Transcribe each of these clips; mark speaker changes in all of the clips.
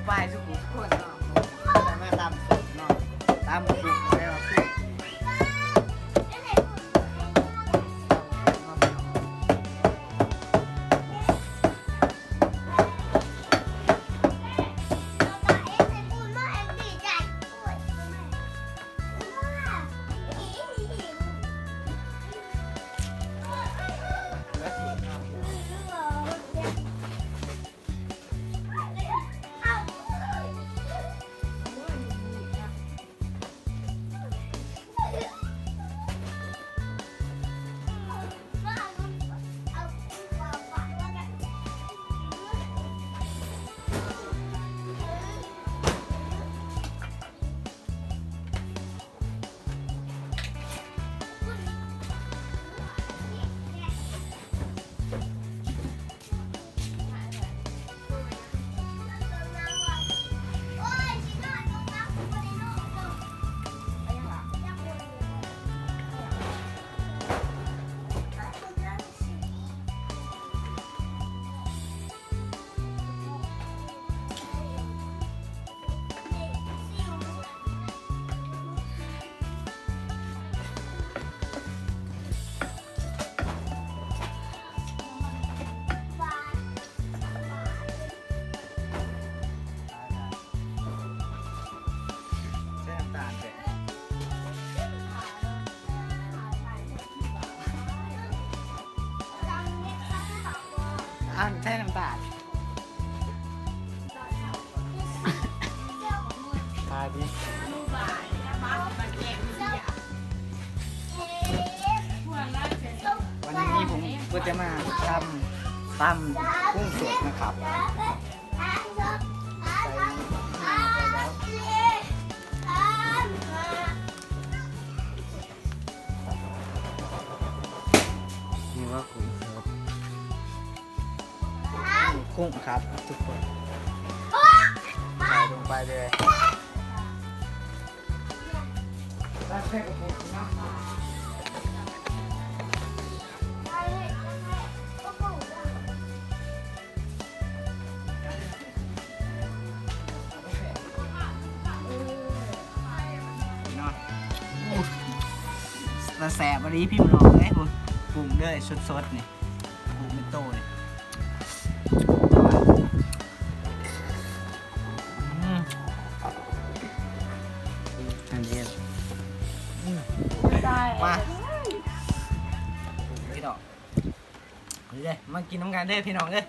Speaker 1: ปลายทุกคนเนาะแต่มาตามสูตรเนาะตามบุกแล้วคือ อันใช่น้ำตาลตาดิวันนี้ผมก็จะมาทำตำกุ้งสดนะครับนี่ว่ากุ้งสดกุ้งครับทุกคนใส่ลงไปเลยราดแค่กระปุกน้ำแต่แสบวันนี้พี่มันลองเลยคุณปรุงด้วยสดๆนี่ปรุงเป็นโตเลยอันเดียวมาพี่น้องเลยมากินน้ำกันเด้อพี่น้องเด้อ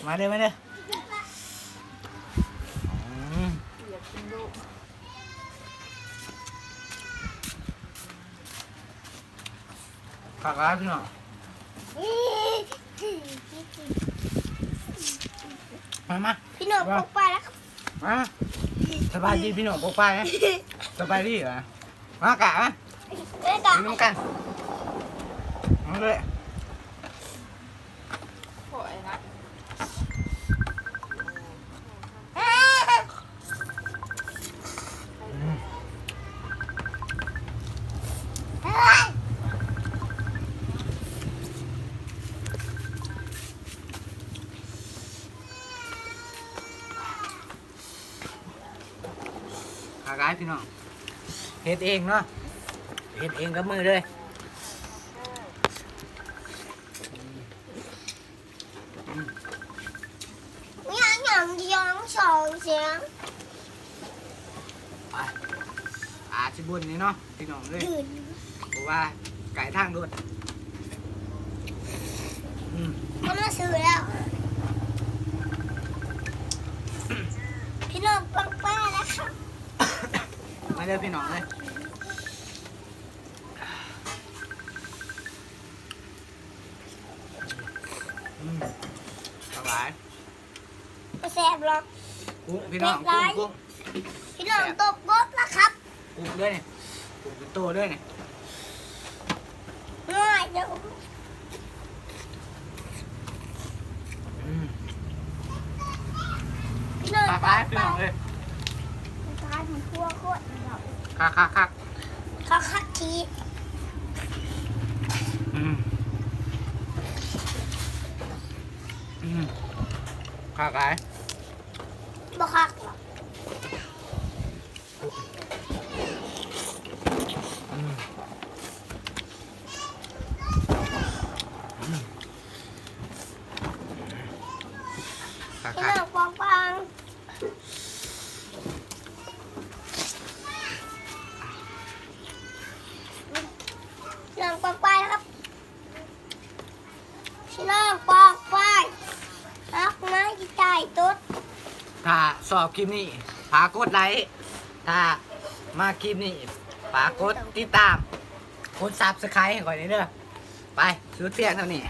Speaker 1: มาเด้อมาเด้อฝากร้านพี่น้องมา
Speaker 2: พี่หนุ่มพกไปแล้ว
Speaker 1: มาสบายดีพี่น้องพกไปนะสบายดีเหรอมากะนะกินน้ำกันมาเลยขากายพี่น้องเฮ็ดเองเนาะเฮ็ดเองกับมือเลย
Speaker 2: ยังสองเสียง
Speaker 1: ไปอาชิบุญนี่เนาะพี่น้องเลยเพราะว่าไก่ทางด้วย
Speaker 2: มันมาซื้อแล้วพี่น้องปังป้าแล้วครับ
Speaker 1: มาเด้อพี่น้องเลยสบาย
Speaker 2: ไม่แซ่บหรอก
Speaker 1: กุ้งพี่น้องกุ้ง
Speaker 2: พี่น้องตกบดแล้วครับ
Speaker 1: กุ้งด้วยเนี่ยกุ้งเป็นโตด้วยเนี่ย
Speaker 2: ง่ายเดี๋ยวพี่น้อง
Speaker 1: ไปพี่น้องเลย
Speaker 2: ทานมันทั่วโคตร
Speaker 1: คัก
Speaker 2: ที
Speaker 1: คักไอ้
Speaker 2: บ่คัก
Speaker 1: ค่ะ
Speaker 2: พี่
Speaker 1: ค่ะ
Speaker 2: น้องปังปังพี่น้องปังปังนะครับพี่น้องปังปังรักนะจิตใจตุ๊ด
Speaker 1: ถ้าสอบคลิปนี้ฝากกดไลค์ถ้ามาคลิปนี้ฝากกดติดตามกดซับสไครต์ให้ก่อนเด้อไปสุดเที่ยงเท่านี้